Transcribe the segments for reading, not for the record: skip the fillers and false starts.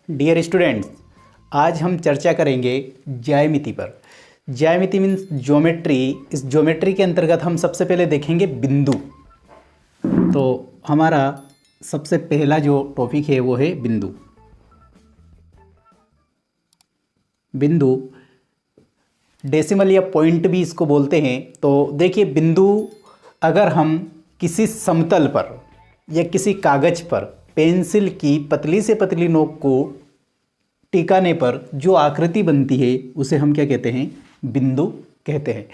Dear students, आज हम चर्चा करेंगे ज्यामिति पर। ज्यामिति मीन्स ज्योमेट्री। इस ज्योमेट्री के अंतर्गत हम सबसे पहले देखेंगे बिंदु। तो हमारा सबसे पहला जो टॉपिक है वो है बिंदु। बिंदु डेसिमल या पॉइंट भी इसको बोलते हैं। तो देखिए, बिंदु अगर हम किसी समतल पर या किसी कागज पर पेंसिल की पतली से पतली नोक को टिकाने पर जो आकृति बनती है उसे हम क्या कहते हैं? बिंदु कहते हैं।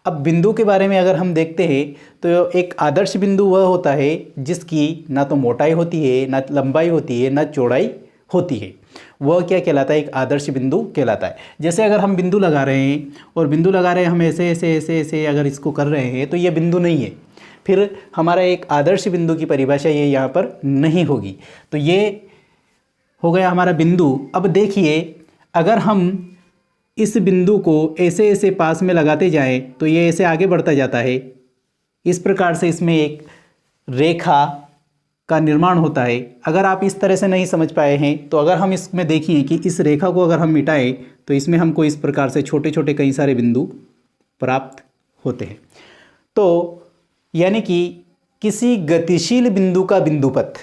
अब बिंदु के बारे में अगर हम देखते हैं तो एक आदर्श बिंदु वह होता है जिसकी ना तो मोटाई होती है, ना लंबाई होती है, ना चौड़ाई होती है। वह क्या कहलाता है? एक आदर्श बिंदु कहलाता है। जैसे अगर हम बिंदु लगा रहे हैं और बिंदु लगा रहे हैं, हम ऐसे ऐसे ऐसे ऐसे अगर इसको कर रहे हैं तो यह बिंदु नहीं है। फिर हमारा एक आदर्श बिंदु की परिभाषा ये यहाँ पर नहीं होगी। तो ये हो गया हमारा बिंदु। अब देखिए, अगर हम इस बिंदु को ऐसे ऐसे पास में लगाते जाएं तो ये ऐसे आगे बढ़ता जाता है। इस प्रकार से इसमें एक रेखा का निर्माण होता है। अगर आप इस तरह से नहीं समझ पाए हैं तो अगर हम इसमें देखिए कि इस रेखा को अगर हम मिटाएं तो इसमें हमको इस प्रकार से छोटे छोटे कई सारे बिंदु प्राप्त होते हैं। तो यानी कि किसी गतिशील बिंदु का बिंदुपथ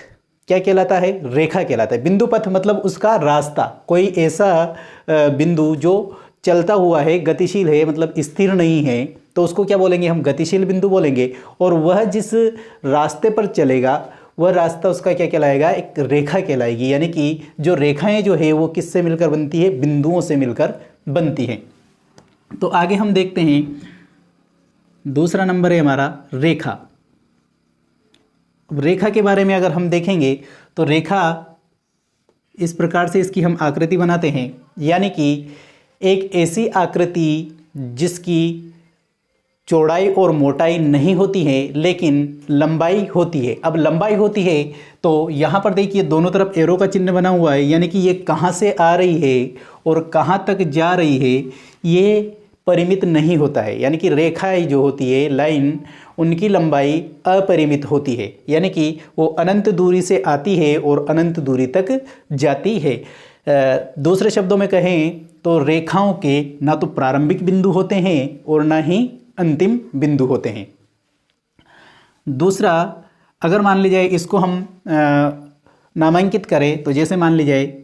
क्या कहलाता है? रेखा कहलाता है। बिंदुपथ मतलब उसका रास्ता, कोई ऐसा बिंदु जो चलता हुआ है, गतिशील है, मतलब स्थिर नहीं है, तो उसको क्या बोलेंगे? हम गतिशील बिंदु बोलेंगे। और वह जिस रास्ते पर चलेगा वह रास्ता उसका क्या कहलाएगा? एक रेखा कहलाएगी। यानी कि जो रेखाएं जो है वो किससे मिलकर बनती है? बिंदुओं से मिलकर बनती हैं। तो आगे हम देखते हैं, दूसरा नंबर है हमारा रेखा। रेखा के बारे में अगर हम देखेंगे तो रेखा इस प्रकार से इसकी हम आकृति बनाते हैं। यानी कि एक ऐसी आकृति जिसकी चौड़ाई और मोटाई नहीं होती है लेकिन लंबाई होती है। अब लंबाई होती है तो यहाँ पर देखिए दोनों तरफ एरो का चिन्ह बना हुआ है। यानी कि ये कहाँ से आ रही है और कहाँ तक जा रही है ये परिमित नहीं होता है। यानी कि रेखाएं जो होती है, लाइन, उनकी लंबाई अपरिमित होती है। यानी कि वो अनंत दूरी से आती है और अनंत दूरी तक जाती है। दूसरे शब्दों में कहें तो रेखाओं के ना तो प्रारंभिक बिंदु होते हैं और ना ही अंतिम बिंदु होते हैं। दूसरा, अगर मान ली जाए इसको हम नामांकित करें तो जैसे मान ली जाए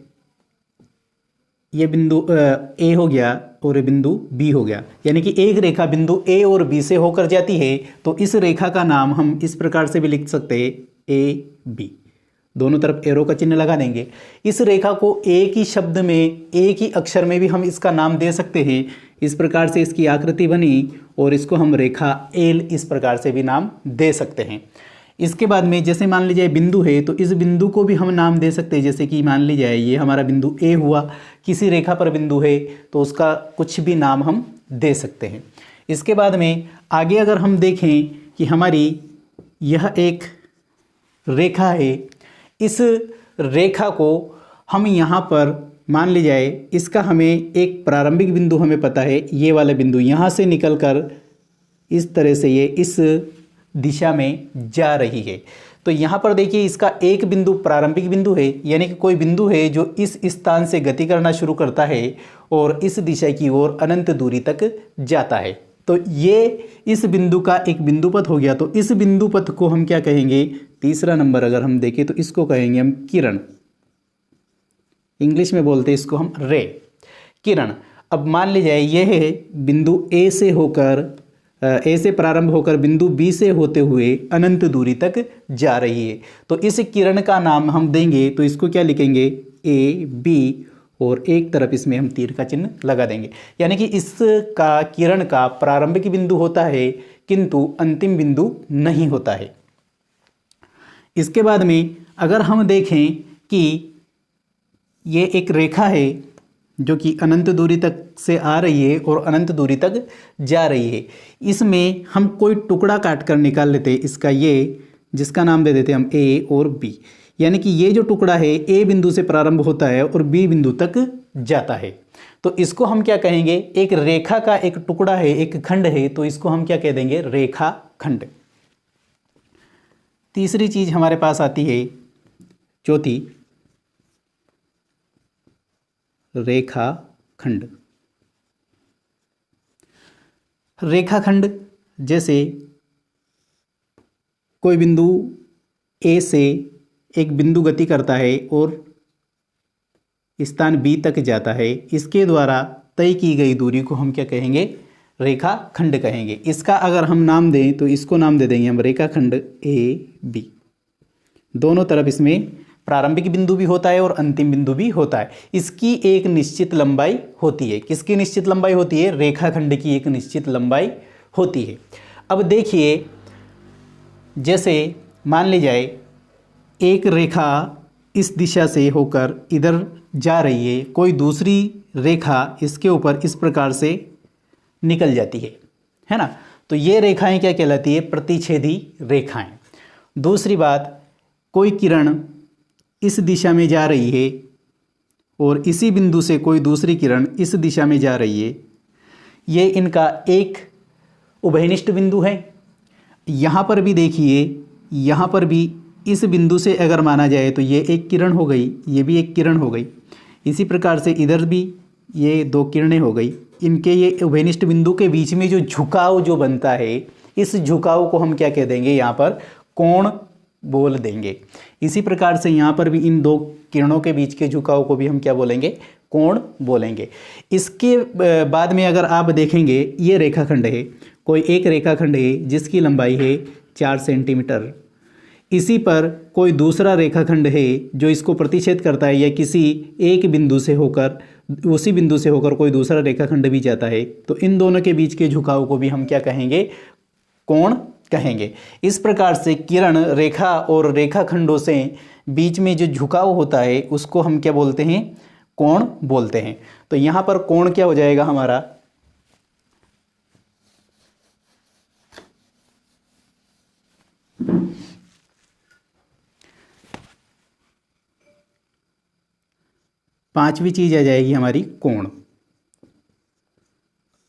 ये बिंदु ए हो गया और ये बिंदु बी हो गया। यानी कि एक रेखा बिंदु ए और बी से होकर जाती है तो इस रेखा का नाम हम इस प्रकार से भी लिख सकते हैं, ए बी। दोनों तरफ एरो का चिन्ह लगा देंगे। इस रेखा को एक ही शब्द में, एक ही अक्षर में भी हम इसका नाम दे सकते हैं। इस प्रकार से इसकी आकृति बनी और इसको हम रेखा एल इस प्रकार से भी नाम दे सकते हैं। इसके बाद में जैसे मान लीजिए बिंदु है तो इस बिंदु को भी हम नाम दे सकते हैं। जैसे कि मान ली जाए ये हमारा बिंदु ए हुआ, किसी रेखा पर बिंदु है तो उसका कुछ भी नाम हम दे सकते हैं। इसके बाद में आगे अगर हम देखें कि हमारी यह एक रेखा है, इस रेखा को हम यहाँ पर मान ली जाए इसका हमें एक प्रारंभिक बिंदु हमें पता है, ये वाला बिंदु यहाँ से निकलकर इस तरह से ये इस दिशा में जा रही है। तो यहाँ पर देखिए इसका एक बिंदु प्रारंभिक बिंदु है। यानी कि कोई बिंदु है जो इस स्थान से गति करना शुरू करता है और इस दिशा की ओर अनंत दूरी तक जाता है। तो ये इस बिंदु का एक बिंदुपथ हो गया। तो इस बिंदुपथ को हम क्या कहेंगे? तीसरा नंबर अगर हम देखें तो इसको कहेंगे हम किरण। इंग्लिश में बोलते हैं इसको हम रे, किरण। अब मान लीजिए यह है बिंदु ए से होकर, ए से प्रारंभ होकर बिंदु बी से होते हुए अनंत दूरी तक जा रही है। तो इस किरण का नाम हम देंगे तो इसको क्या लिखेंगे? ए बी, और एक तरफ इसमें हम तीर का चिन्ह लगा देंगे। यानी कि इसका किरण का प्रारंभिक बिंदु होता है किंतु अंतिम बिंदु नहीं होता है। इसके बाद में अगर हम देखें कि ये एक रेखा है जो कि अनंत दूरी तक से आ रही है और अनंत दूरी तक जा रही है, इसमें हम कोई टुकड़ा काट कर निकाल लेते हैं इसका, ये जिसका नाम दे देते हैं हम ए और बी। यानी कि ये जो टुकड़ा है ए बिंदु से प्रारंभ होता है और बी बिंदु तक जाता है। तो इसको हम क्या कहेंगे? एक रेखा का एक टुकड़ा है, एक खंड है, तो इसको हम क्या कह देंगे? रेखा खंड। तीसरी चीज हमारे पास आती है, चौथी, रेखाखंड। रेखाखंड जैसे कोई बिंदु ए से एक बिंदु गति करता है और स्थान बी तक जाता है, इसके द्वारा तय की गई दूरी को हम क्या कहेंगे? रेखाखंड कहेंगे। इसका अगर हम नाम दें तो इसको नाम दे देंगे हम रेखाखंड ए बी। दोनों तरफ इसमें प्रारंभिक बिंदु भी होता है और अंतिम बिंदु भी होता है। इसकी एक निश्चित लंबाई होती है। किसकी निश्चित लंबाई होती है? रेखाखंड की एक निश्चित लंबाई होती है। अब देखिए, जैसे मान ली जाए एक रेखा इस दिशा से होकर इधर जा रही है, कोई दूसरी रेखा इसके ऊपर इस प्रकार से निकल जाती है ना? तो ये रेखाएं क्या कहलाती है? प्रतिच्छेदी रेखाएं। दूसरी बात, कोई किरण इस दिशा में जा रही है और इसी बिंदु से कोई दूसरी किरण इस दिशा में जा रही है, ये इनका एक उभयनिष्ठ बिंदु है। यहाँ पर भी देखिए, यहाँ पर भी इस बिंदु से अगर माना जाए तो ये एक किरण हो गई, ये भी एक किरण हो गई। इसी प्रकार से इधर भी ये दो किरणें हो गई। इनके ये उभयनिष्ठ बिंदु के बीच में जो झुकाव जो बनता है, इस झुकाव को हम क्या कह देंगे? यहाँ पर कोण बोल देंगे। इसी प्रकार से यहाँ पर भी इन दो किरणों के बीच के झुकाव को भी हम क्या बोलेंगे? कोण बोलेंगे। इसके बाद में अगर आप देखेंगे, ये रेखाखंड है, कोई एक रेखाखंड है जिसकी लंबाई है 4 सेंटीमीटर। इसी पर कोई दूसरा रेखाखंड है जो इसको प्रतिच्छेद करता है, या किसी एक बिंदु से होकर, उसी बिंदु से होकर कोई दूसरा रेखाखंड भी जाता है, तो इन दोनों के बीच के झुकाव को भी हम क्या कहेंगे? कोण कहेंगे। इस प्रकार से किरण रेखा और रेखाखंडों से बीच में जो झुकाव होता है उसको हम क्या बोलते हैं? कोण बोलते हैं। तो यहाँ पर कोण क्या हो जाएगा हमारा? पांचवी चीज आ जाएगी हमारी कोण।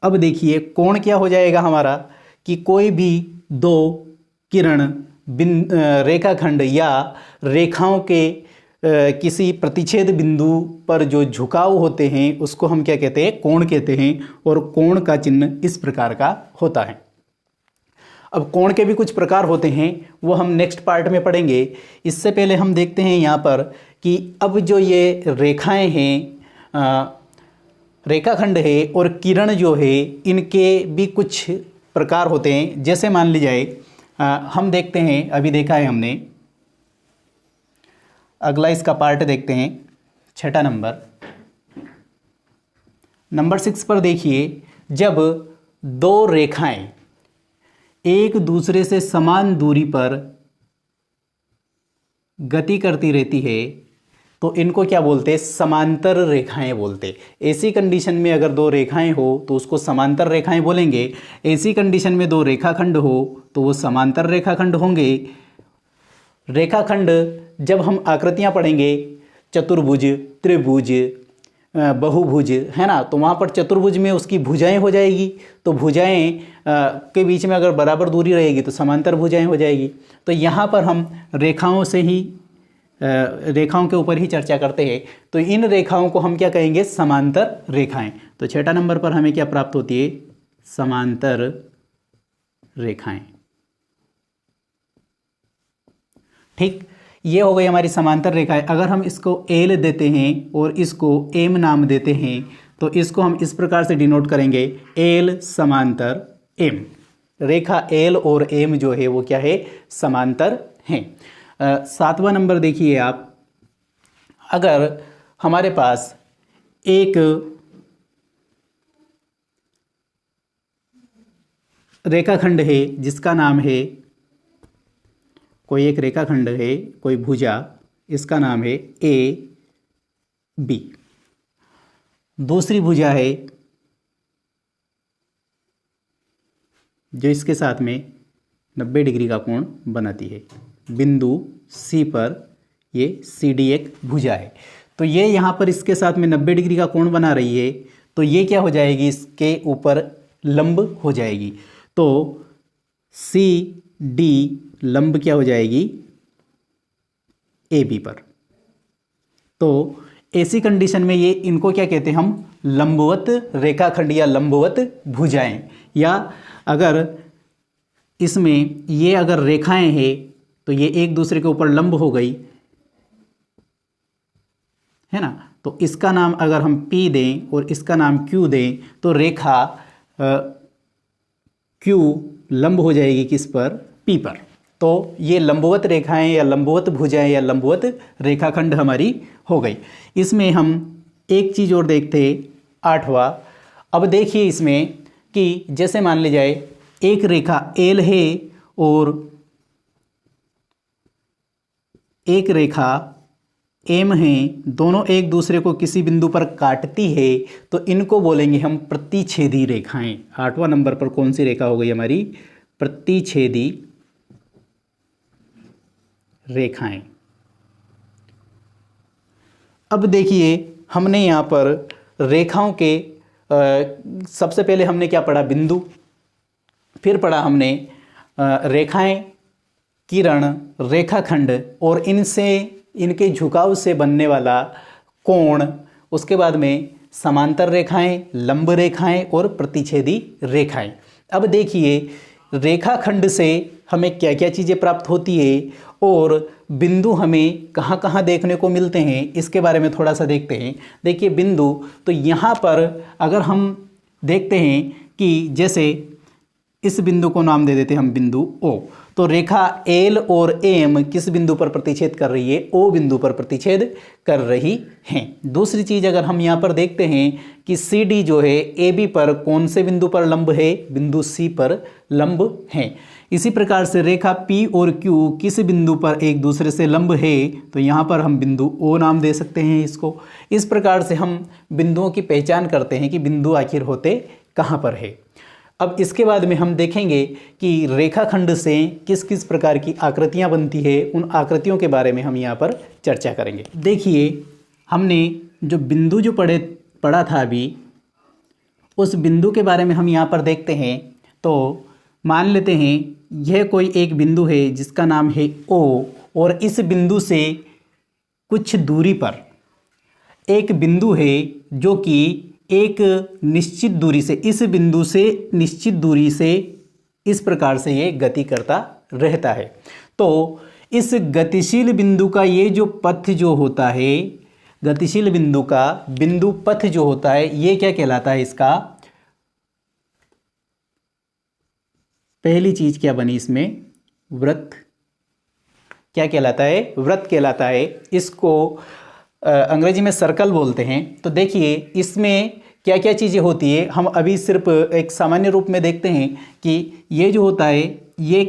अब देखिए, कोण क्या हो जाएगा हमारा कि कोई भी दो किरण रेखाखंड या रेखाओं के किसी प्रतिच्छेद बिंदु पर जो झुकाव होते हैं उसको हम क्या कहते हैं? कोण कहते हैं। और कोण का चिन्ह इस प्रकार का होता है। अब कोण के भी कुछ प्रकार होते हैं, वो हम नेक्स्ट पार्ट में पढ़ेंगे। इससे पहले हम देखते हैं यहाँ पर कि अब जो ये रेखाएं हैं, रेखाखंड है और किरण जो है, इनके भी कुछ प्रकार होते हैं। जैसे मान ली जाए, हम देखते हैं, अभी देखा है हमने, अगला इसका पार्ट देखते हैं, छठा नंबर 6 पर देखिए, जब दो रेखाएं एक दूसरे से समान दूरी पर गति करती रहती है तो इनको क्या बोलते हैं? समांतर रेखाएं बोलते हैं। ऐसी कंडीशन में अगर दो रेखाएं हो तो उसको समांतर रेखाएं बोलेंगे। ऐसी कंडीशन में दो रेखाखंड हो तो वो समांतर रेखाखंड होंगे। रेखाखंड जब हम आकृतियां पढ़ेंगे, चतुर्भुज, त्रिभुज, बहुभुज, है ना, तो वहाँ पर चतुर्भुज में उसकी भुजाएं हो जाएगी। तो भुजाएं के बीच में अगर बराबर दूरी रहेगी तो समांतर भुजाएं हो जाएगी। तो यहाँ पर हम रेखाओं से ही रेखाओं के ऊपर ही चर्चा करते हैं। तो इन रेखाओं को हम क्या कहेंगे? समांतर रेखाएं। तो छठा नंबर पर हमें क्या प्राप्त होती है? समांतर रेखाएं। ठीक, ये हो गई हमारी समांतर रेखाएं। अगर हम इसको एल देते हैं और इसको एम नाम देते हैं तो इसको हम इस प्रकार से डिनोट करेंगे, एल समांतर एम। रेखा एल और एम जो है वो क्या है? समांतर हैं। 7वां नंबर देखिए आप, अगर हमारे पास एक रेखाखंड है जिसका नाम है, कोई एक रेखाखंड है, कोई भुजा, इसका नाम है ए बी। दूसरी भुजा है जो इसके साथ में 90 डिग्री का कोण बनाती है। बिंदु सी पर ये सी डी एक भुजा है। तो ये यहाँ पर इसके साथ में 90 डिग्री का कोण बना रही है। तो ये क्या हो जाएगी? इसके ऊपर लंब हो जाएगी। तो सी डी लंब क्या हो जाएगी? ए बी पर। तो ऐसी कंडीशन में ये इनको क्या कहते हैं हम, लंबवत रेखाखंड या लंबवत भुजाएं। या अगर इसमें ये अगर रेखाएं हैं तो ये एक दूसरे के ऊपर लंब हो गई, है ना। तो इसका नाम अगर हम P दें और इसका नाम Q दें तो रेखा Q लंब हो जाएगी किस पर, P पर। तो ये लंबवत रेखाएं या लंबवत भुजाएं या लंबवत रेखाखंड हमारी हो गई। इसमें हम एक चीज़ और देखते, 8वां। अब देखिए इसमें कि जैसे मान ली जाए एक रेखा L है और एक रेखा M है, दोनों एक दूसरे को किसी बिंदु पर काटती है, तो इनको बोलेंगे हम प्रतिच्छेदी रेखाएं। 8वां नंबर पर कौन सी रेखा हो गई हमारी, प्रतिच्छेदी रेखाएं। अब देखिए हमने यहाँ पर रेखाओं के सबसे पहले हमने क्या पढ़ा, बिंदु, फिर पढ़ा हमने रेखाएं, किरण, रेखाखंड और इनसे इनके झुकाव से बनने वाला कोण, उसके बाद में समांतर रेखाएं, लंब रेखाएं और प्रतिच्छेदी रेखाएं। अब देखिए रेखाखंड से हमें क्या क्या चीज़ें प्राप्त होती है और बिंदु हमें कहाँ कहाँ देखने को मिलते हैं, इसके बारे में थोड़ा सा देखते हैं। देखिए बिंदु, तो यहाँ पर अगर हम देखते हैं कि जैसे इस बिंदु को नाम दे देते हैं हम बिंदु O, तो रेखा L और M किस बिंदु पर प्रतिच्छेद कर रही है, O बिंदु पर प्रतिच्छेद कर रही हैं। दूसरी चीज़ अगर हम यहाँ पर देखते हैं कि CD जो है AB पर कौन से बिंदु पर लंब है, बिंदु C पर लंब है। इसी प्रकार से रेखा P और Q किस बिंदु पर एक दूसरे से लंब है, तो यहाँ पर हम बिंदु O नाम दे सकते हैं इसको। इस प्रकार से हम बिंदुओं की पहचान करते हैं कि बिंदु आखिर होते कहाँ पर है। अब इसके बाद में हम देखेंगे कि रेखाखंड से किस किस प्रकार की आकृतियाँ बनती है, उन आकृतियों के बारे में हम यहाँ पर चर्चा करेंगे। देखिए हमने जो बिंदु जो पढ़ा था अभी, उस बिंदु के बारे में हम यहाँ पर देखते हैं। तो मान लेते हैं यह कोई एक बिंदु है जिसका नाम है O, और इस बिंदु से कुछ दूरी पर एक बिंदु है जो कि एक निश्चित दूरी से, इस बिंदु से निश्चित दूरी से इस प्रकार से ये गति करता रहता है। तो इस गतिशील बिंदु का ये जो पथ जो होता है, गतिशील बिंदु का बिंदु पथ जो होता है, ये क्या कहलाता है, इसका पहली चीज क्या बनी इसमें, वृत्त। क्या कहलाता है, वृत्त कहलाता है। इसको अंग्रेजी में सर्कल बोलते हैं। तो देखिए इसमें क्या क्या चीज़ें होती है, हम अभी सिर्फ एक सामान्य रूप में देखते हैं कि ये जो होता है ये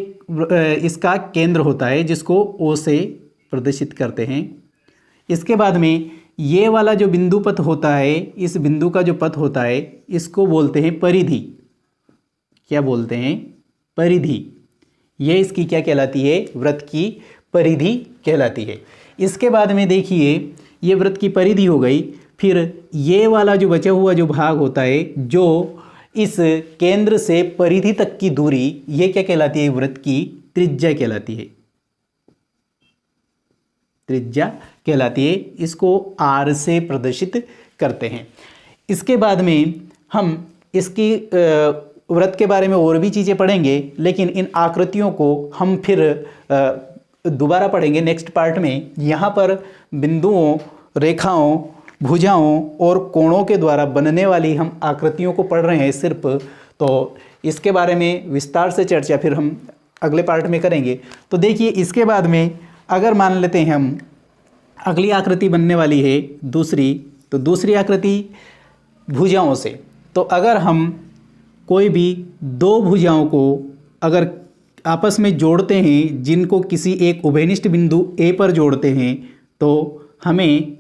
इसका केंद्र होता है जिसको O से प्रदर्शित करते हैं। इसके बाद में ये वाला जो बिंदु पथ होता है, इस बिंदु का जो पथ होता है इसको बोलते हैं परिधि। क्या बोलते हैं, परिधि। ये इसकी क्या कहलाती है, वृत्त की परिधि कहलाती है। इसके बाद में देखिए ये वृत्त की परिधि हो गई। फिर ये वाला जो बचा हुआ जो भाग होता है, जो इस केंद्र से परिधि तक की दूरी, ये क्या कहलाती है, वृत्त की त्रिज्या कहलाती है। त्रिज्या कहलाती है। इसको R से प्रदर्शित करते हैं। इसके बाद में हम इसकी वृत्त के बारे में और भी चीज़ें पढ़ेंगे, लेकिन इन आकृतियों को हम फिर दोबारा पढ़ेंगे नेक्स्ट पार्ट में। यहाँ पर बिंदुओं, रेखाओं, भुजाओं और कोणों के द्वारा बनने वाली हम आकृतियों को पढ़ रहे हैं सिर्फ। तो इसके बारे में विस्तार से चर्चा फिर हम अगले पार्ट में करेंगे। तो देखिए इसके बाद में अगर मान लेते हैं हम अगली आकृति बनने वाली है दूसरी, तो दूसरी आकृति भुजाओं से। तो अगर हम कोई भी दो भुजाओं को अगर आपस में जोड़ते हैं, जिनको किसी एक उभयनिष्ठ बिंदु A पर जोड़ते हैं, तो हमें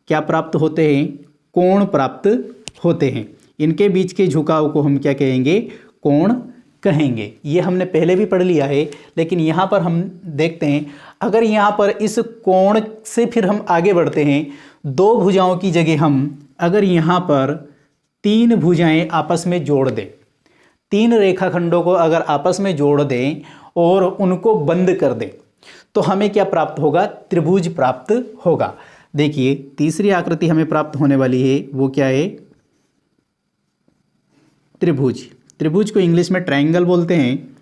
क्या प्राप्त होते हैं, कोण प्राप्त होते हैं। इनके बीच के झुकाव को हम क्या कहेंगे, कोण कहेंगे। ये हमने पहले भी पढ़ लिया है, लेकिन यहाँ पर हम देखते हैं अगर यहाँ पर इस कोण से फिर हम आगे बढ़ते हैं, दो भुजाओं की जगह हम अगर यहाँ पर तीन भुजाएं आपस में जोड़ दें, तीन रेखाखंडों को अगर आपस में जोड़ दें और उनको बंद कर दें, तो हमें क्या प्राप्त होगा, त्रिभुज प्राप्त होगा। देखिए तीसरी आकृति हमें प्राप्त होने वाली है, वो क्या है? त्रिभुज। त्रिभुज को इंग्लिश में ट्रायंगल बोलते हैं।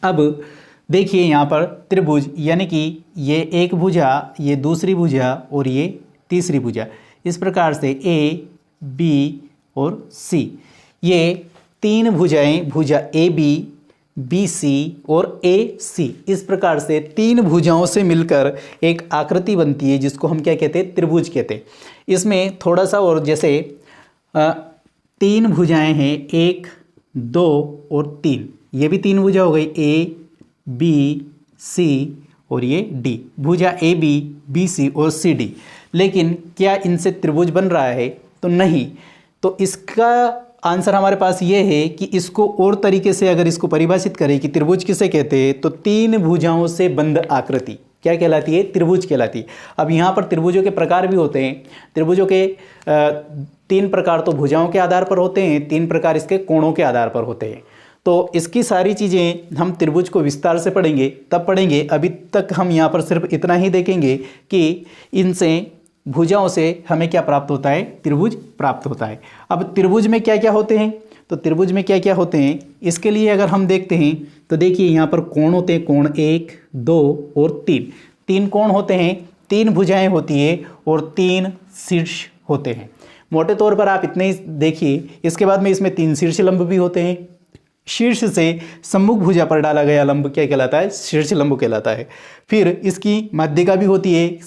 अब देखिए यहाँ पर त्रिभुज यानी कि ये एक भुजा, ये दूसरी भुजा और ये तीसरी भुजा, इस प्रकार से ए, बी और सी, ये तीन भुजाएं, भुजा ए बी, बी सी और ए सी, इस प्रकार से तीन भुजाओं से मिलकर एक आकृति बनती है जिसको हम क्या कहते हैं? त्रिभुज कहते हैं। इसमें थोड़ा सा और, जैसे तीन भुजाएं हैं, एक, दो और तीन, ये भी तीन भुजा हो गई, ए बी सी और ये डी, भुजा ए बी, बी सी और सी डी। लेकिन क्या इनसे त्रिभुज बन रहा है? तो नहीं। तो इसका आंसर हमारे पास ये है कि इसको और तरीके से अगर इसको परिभाषित करें कि त्रिभुज किसे कहते हैं, तो तीन भुजाओं से बंद आकृति क्या कहलाती है? त्रिभुज कहलाती है। अब यहाँ पर त्रिभुजों के प्रकार भी होते हैं। त्रिभुजों के तीन प्रकार तो भुजाओं के आधार पर होते हैं, तीन प्रकार इसके कोणों के आधार पर होते हैं। तो इसकी सारी चीज़ें हम त्रिभुज को विस्तार से पढ़ेंगे, तब पढ़ेंगे। अभी तक हम यहाँ पर सिर्फ इतना ही देखेंगे कि इनसे, भुजाओं से हमें क्या प्राप्त होता है? त्रिभुज प्राप्त होता है। अब त्रिभुज में क्या क्या होते हैं? तो त्रिभुज में क्या क्या होते हैं इसके लिए अगर हम देखते हैं तो देखिए यहाँ पर कोण होते हैं, कोण 1, 2 और 3, तीन कोण होते हैं, तीन भुजाएं होती है और तीन शीर्ष होते हैं। मोटे तौर पर आप इतने ही देखिए। इसके बाद में इसमें तीन शीर्ष लंब भी होते हैं। शीर्ष से सम्मुख भुजा पर डाला गया लंब क्या कहलाता है? शीर्ष लंब कहलाता है। फिर इसकी माध्यिका भी होती है।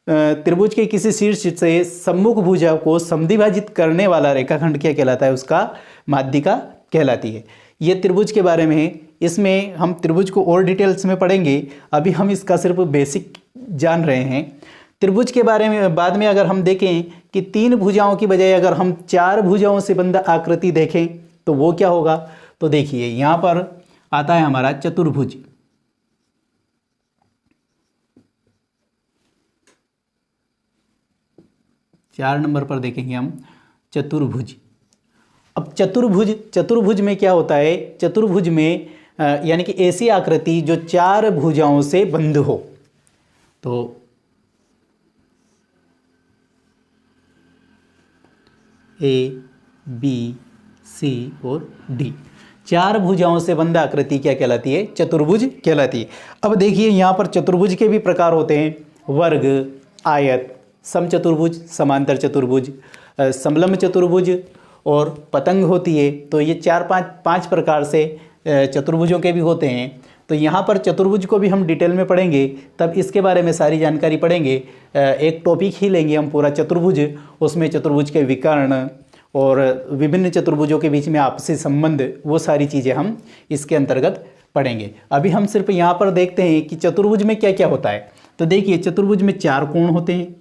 त्रिभुज के किसी शीर्ष से सम्मुख भुजा को समद्विभाजित करने वाला रेखाखंड क्या कहलाता है? उसका माध्यिका कहलाती है। ये त्रिभुज के बारे में है। इसमें हम त्रिभुज को और डिटेल्स में पढ़ेंगे, अभी हम इसका सिर्फ बेसिक जान रहे हैं। त्रिभुज के बारे में बाद में अगर हम देखें कि तीन भुजाओं की बजाय अगर हम चार भुजाओं से बंध आकृति देखें तो वो क्या होगा? तो देखिए यहाँ पर आता है हमारा चतुर्भुज। चार नंबर पर देखेंगे हम चतुर्भुज। अब चतुर्भुज में क्या होता है? चतुर्भुज में यानी कि ऐसी आकृति जो चार भुजाओं से बंध हो। तो ए, बी, सी और डी, चार भुजाओं से बंध आकृति क्या कहलाती है? चतुर्भुज कहलाती है। अब देखिए यहाँ पर चतुर्भुज के भी प्रकार होते हैं, वर्ग, आयत, समचतुर्भुज, समांतर चतुर्भुज, समलंब चतुर्भुज और पतंग होती है। तो ये पांच प्रकार से चतुर्भुजों के भी होते हैं। तो यहाँ पर चतुर्भुज को भी हम डिटेल में पढ़ेंगे, तब इसके बारे में सारी जानकारी पढ़ेंगे। एक टॉपिक ही लेंगे हम पूरा चतुर्भुज, उसमें चतुर्भुज के विकर्ण और विभिन्न चतुर्भुजों के बीच में आपसी संबंध, वो सारी चीज़ें हम इसके अंतर्गत पढ़ेंगे। अभी हम सिर्फ यहाँ पर देखते हैं कि चतुर्भुज में क्या क्या होता है। तो देखिए चतुर्भुज में चार कोण होते हैं,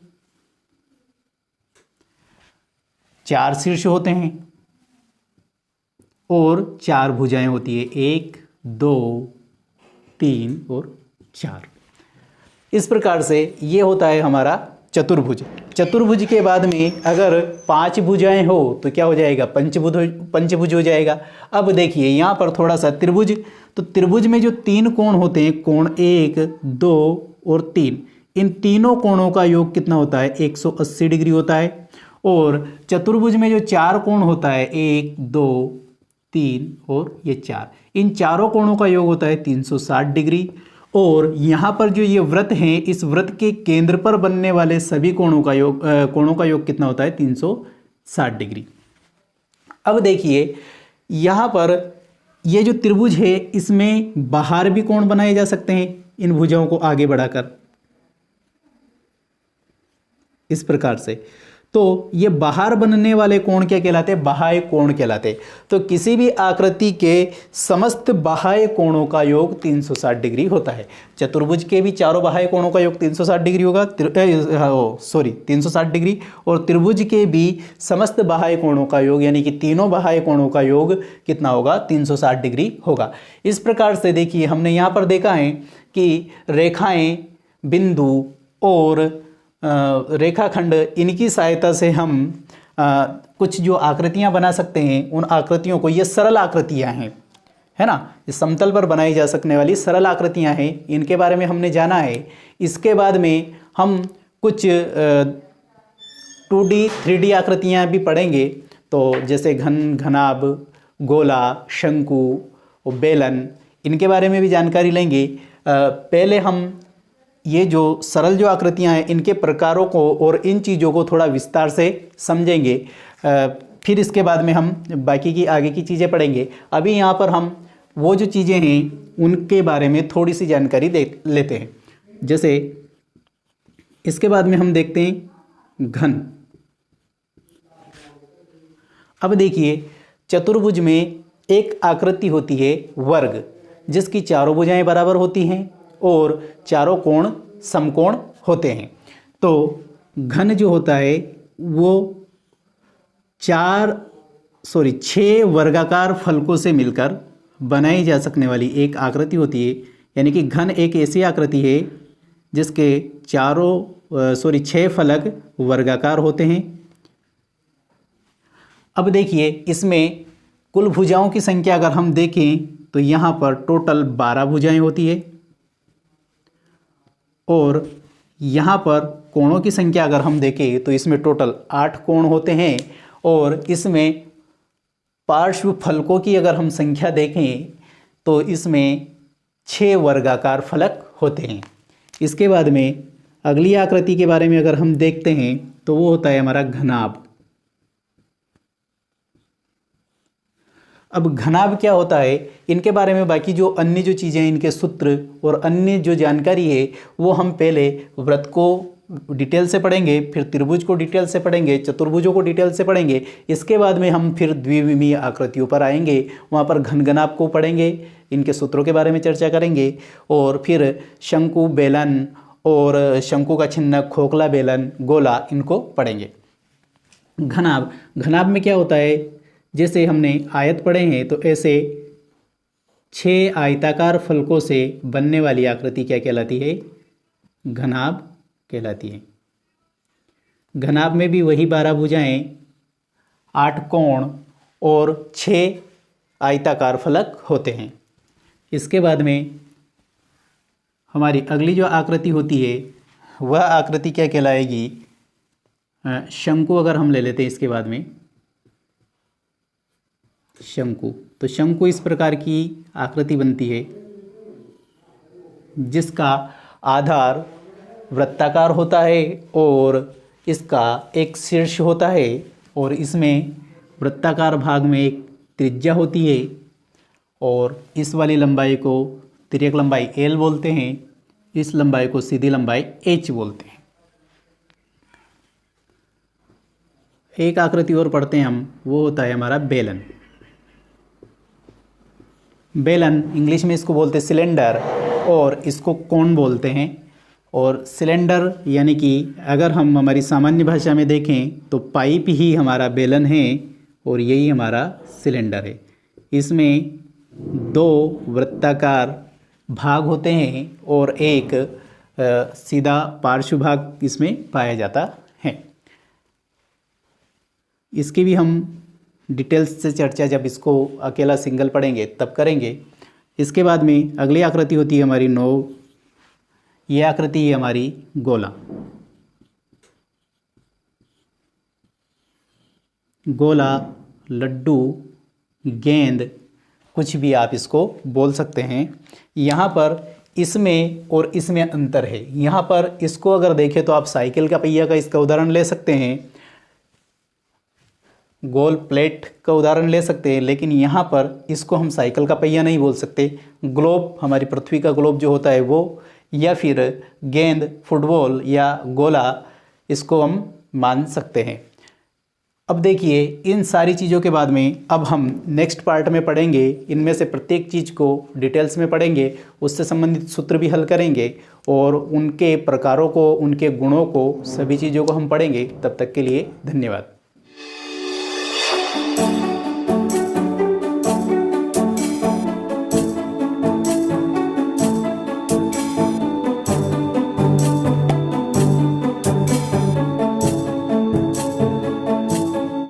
चार शीर्ष होते हैं और चार भुजाएं होती है, 1, 2, 3 और 4। इस प्रकार से ये होता है हमारा चतुर्भुज। चतुर्भुज के बाद में अगर पांच भुजाएं हो तो क्या हो जाएगा? पंचभुज हो जाएगा। अब देखिए यहाँ पर थोड़ा सा त्रिभुज, तो त्रिभुज में जो तीन कोण होते हैं, कोण 1, 2 और 3, इन तीनों कोणों का योग कितना होता है? 180 डिग्री होता है। और चतुर्भुज में जो चार कोण होता है, 1, 2, 3 और ये 4, इन चारों कोणों का योग होता है 360 डिग्री। और यहाँ पर जो ये वृत्त हैं, इस वृत्त के केंद्र पर बनने वाले सभी कोणों का योग कितना होता है? 360 डिग्री। अब देखिए यहाँ पर ये जो त्रिभुज है, इसमें बाहर भी कोण बनाए जा सकते हैं इन भुजाओं को आगे बढ़ाकर, इस प्रकार से। तो ये बाहर बनने वाले कोण क्या कहलाते हैं? बाह्य कोण कहलाते हैं। तो किसी भी आकृति के समस्त बाह्य कोणों का योग 360 डिग्री होता है। चतुर्भुज के भी चारों बाह्य कोणों का योग 360 डिग्री होगा, 360 डिग्री। और त्रिभुज के भी समस्त बाह्य कोणों का योग यानी कि तीनों बाह्य कोणों का योग कितना होगा? 360 डिग्री होगा। इस प्रकार से देखिए हमने यहाँ पर देखा है कि रेखाएं, बिंदु और रेखाखंड, इनकी सहायता से हम कुछ जो आकृतियां बना सकते हैं, उन आकृतियों को, ये सरल आकृतियां हैं, है ना, इस समतल पर बनाई जा सकने वाली सरल आकृतियां हैं, इनके बारे में हमने जाना है। इसके बाद में हम कुछ 2D 3D आकृतियाँ भी पढ़ेंगे। तो जैसे घन, घनाभ, गोला, शंकु और बेलन, इनके बारे में भी जानकारी लेंगे। पहले हम ये जो सरल जो आकृतियाँ हैं इनके प्रकारों को और इन चीज़ों को थोड़ा विस्तार से समझेंगे। फिर इसके बाद में हम बाकी की आगे की चीज़ें पढ़ेंगे। अभी यहाँ पर हम वो जो चीज़ें हैं उनके बारे में थोड़ी सी जानकारी देख लेते हैं। जैसे इसके बाद में हम देखते हैं घन। अब देखिए, चतुर्भुज में एक आकृति होती है वर्ग, जिसकी चारों भुजाएं बराबर होती हैं और चारों कोण समकोण होते हैं। तो घन जो होता है वो 6 वर्गाकार फलकों से मिलकर बनाई जा सकने वाली एक आकृति होती है। यानी कि घन एक ऐसी आकृति है जिसके 6 फलक वर्गाकार होते हैं। अब देखिए, इसमें कुल भुजाओं की संख्या अगर हम देखें तो यहाँ पर टोटल 12 भुजाएं होती है और यहाँ पर कोणों की संख्या अगर हम देखें तो इसमें टोटल 8 कोण होते हैं और इसमें पार्श्व फलकों की अगर हम संख्या देखें तो इसमें 6 वर्गाकार फलक होते हैं। इसके बाद में अगली आकृति के बारे में अगर हम देखते हैं तो वो होता है हमारा घनाभ। अब घनाभ क्या होता है, इनके बारे में बाकी जो अन्य जो चीज़ें, इनके सूत्र और अन्य जो जानकारी है वो हम पहले वृत्त को डिटेल से पढ़ेंगे, फिर त्रिभुज को डिटेल से पढ़ेंगे, चतुर्भुजों को डिटेल से पढ़ेंगे। इसके बाद में हम फिर द्विविमीय आकृतियों पर आएंगे, वहाँ पर घन घनाभ को पढ़ेंगे, इनके सूत्रों के बारे में चर्चा करेंगे और फिर शंकु, बेलन और शंकु का छिन्नक, खोखला, बेलन, गोला, इनको पढ़ेंगे। घनाभ, घनाभ में क्या होता है, जैसे हमने आयत पढ़े हैं तो ऐसे 6 आयताकार फलकों से बनने वाली आकृति क्या कहलाती है, घनाभ कहलाती है। घनाभ में भी वही 12 भुजाएं, 8 कोण और 6 आयताकार फलक होते हैं। इसके बाद में हमारी अगली जो आकृति होती है वह आकृति क्या कहलाएगी, शंकु अगर हम ले लेते हैं। इसके बाद में शंकु, तो शंकु इस प्रकार की आकृति बनती है जिसका आधार वृत्ताकार होता है और इसका एक शीर्ष होता है और इसमें वृत्ताकार भाग में एक त्रिज्या होती है और इस वाली लंबाई को तिर्यक लंबाई L बोलते हैं, इस लंबाई को सीधी लंबाई H बोलते हैं। एक आकृति और पढ़ते हैं हम, वो होता है हमारा बेलन। बेलन इंग्लिश में इसको बोलते हैं सिलेंडर और इसको कोन बोलते हैं। और सिलेंडर यानी कि अगर हम हमारी सामान्य भाषा में देखें तो पाइप ही हमारा बेलन है और यही हमारा सिलेंडर है। इसमें 2 वृत्ताकार भाग होते हैं और एक सीधा पार्श्व भाग इसमें पाया जाता है। इसकी भी हम डिटेल्स से चर्चा जब इसको अकेला सिंगल पढ़ेंगे तब करेंगे। इसके बाद में अगली आकृति होती है हमारी 9। ये आकृति है हमारी गोला। गोला, लड्डू, गेंद, कुछ भी आप इसको बोल सकते हैं। यहाँ पर इसमें और इसमें अंतर है। यहाँ पर इसको अगर देखें तो आप साइकिल का पहिया का इसका उदाहरण ले सकते हैं, गोल प्लेट का उदाहरण ले सकते हैं, लेकिन यहाँ पर इसको हम साइकिल का पहिया नहीं बोल सकते। ग्लोब, हमारी पृथ्वी का ग्लोब जो होता है वो, या फिर गेंद, फुटबॉल या गोला, इसको हम मान सकते हैं। अब देखिए, इन सारी चीज़ों के बाद में अब हम नेक्स्ट पार्ट में पढ़ेंगे, इनमें से प्रत्येक चीज़ को डिटेल्स में पढ़ेंगे, उससे संबंधित सूत्र भी हल करेंगे और उनके प्रकारों को, उनके गुणों को, सभी चीज़ों को हम पढ़ेंगे। तब तक के लिए धन्यवाद।